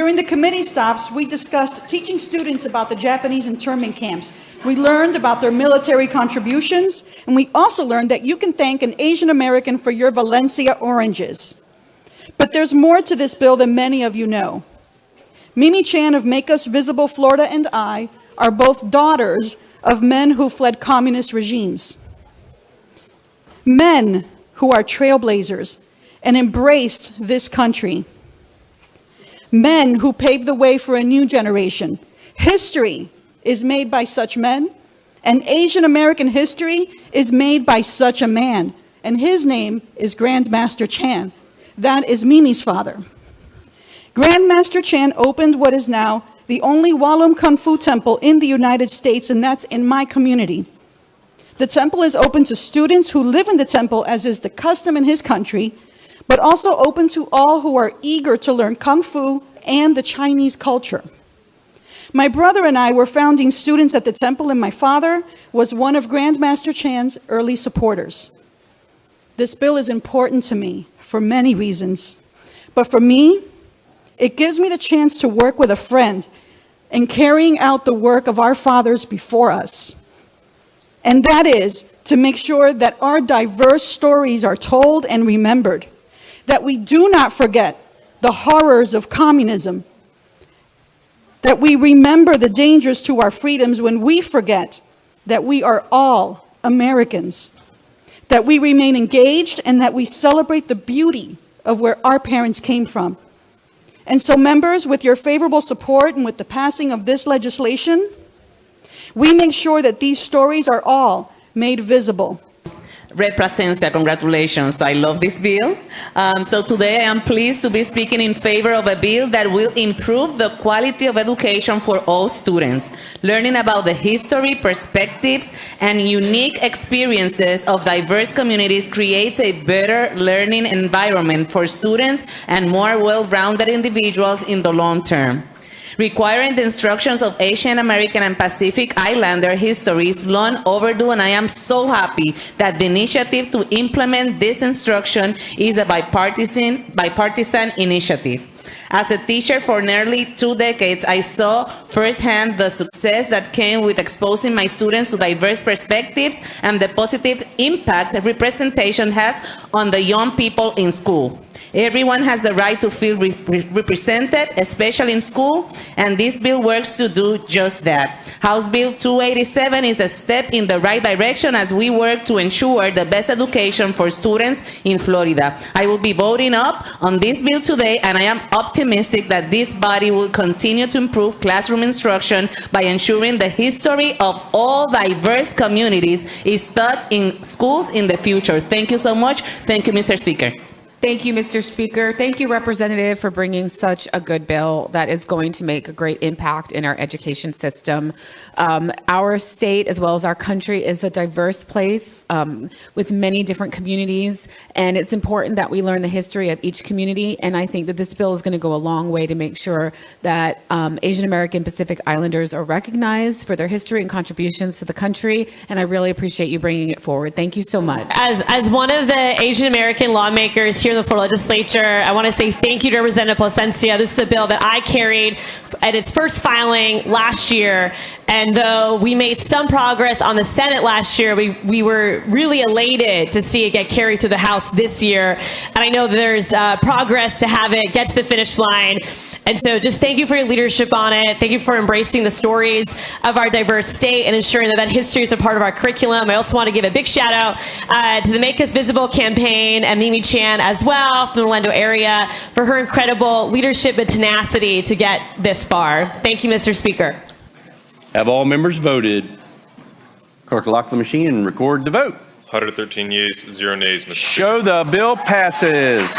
During the committee stops, we discussed teaching students about the Japanese internment camps. We learned about their military contributions, and we also learned that you can thank an Asian American for your Valencia oranges. But there's more to this bill than many of you know. Mimi Chan of Make Us Visible Florida and I are both daughters of men who fled communist regimes. Men who are trailblazers and embraced this country. Men who paved the way for a new generation. History is made by such men, and Asian American history is made by such a man, and his name is Grandmaster Chan. That is Mimi's father. Grandmaster Chan opened what is now the only Walum Kung Fu temple in the United States, and that's in my community. The temple is open to students who live in the temple, as is the custom in his country, but also open to all who are eager to learn Kung Fu and the Chinese culture. My brother and I were founding students at the temple, and my father was one of Grandmaster Chan's early supporters. This bill is important to me for many reasons, but for me, it gives me the chance to work with a friend in carrying out the work of our fathers before us. And that is to make sure that our diverse stories are told and remembered, that we do not forget the horrors of communism, that we remember the dangers to our freedoms when we forget that we are all Americans, that we remain engaged, and that we celebrate the beauty of where our parents came from. And so, members, with your favorable support and with the passing of this legislation, we make sure that these stories are all made visible. Plasencia, congratulations. I love this bill. So today I am pleased to be speaking in favor of a bill that will improve the quality of education for all students. Learning about the history, perspectives, and unique experiences of diverse communities creates a better learning environment for students and more well-rounded individuals in the long term. Requiring the instructions of Asian American and Pacific Islander history is long overdue, and I am so happy that the initiative to implement this instruction is a bipartisan initiative. As a teacher for nearly 2 decades, I saw firsthand the success that came with exposing my students to diverse perspectives and the positive impact representation has on the young people in school. Everyone has the right to feel represented, especially in school, and this bill works to do just that. House Bill 287 is a step in the right direction as we work to ensure the best education for students in Florida. I will be voting up on this bill today, and I am optimistic that this body will continue to improve classroom instruction by ensuring the history of all diverse communities is taught in schools in the future. Thank you so much. Thank you, Mr. Speaker. Thank you, Mr. Speaker. Thank you, Representative, for bringing such a good bill that is going to make a great impact in our education system. Our state, as well as our country, is a diverse place with many different communities, and it's important that we learn the history of each community, and I think that this bill is going to go a long way to make sure that Asian American Pacific Islanders are recognized for their history and contributions to the country, and I really appreciate you bringing it forward. Thank you so much. As one of the Asian American lawmakers here in the Florida Legislature, I want to say thank you to Representative Plasencia. This is a bill that I carried at its first filing last year, and though we made some progress on the Senate last year, we were really elated to see it get carried through the House this year, and I know there's progress to have it get to the finish line. And so just thank you for your leadership on it. Thank you for embracing the stories of our diverse state and ensuring that that history is a part of our curriculum. I also want to give a big shout out to the Make Us Visible campaign and Mimi Chan as well from the Orlando area for her incredible leadership and tenacity to get this far. Thank you, Mr. Speaker. Have all members voted? Clerk will lock the machine and record the vote. 113 yeas, 0 nays, Mr. Speaker. Show the bill passes.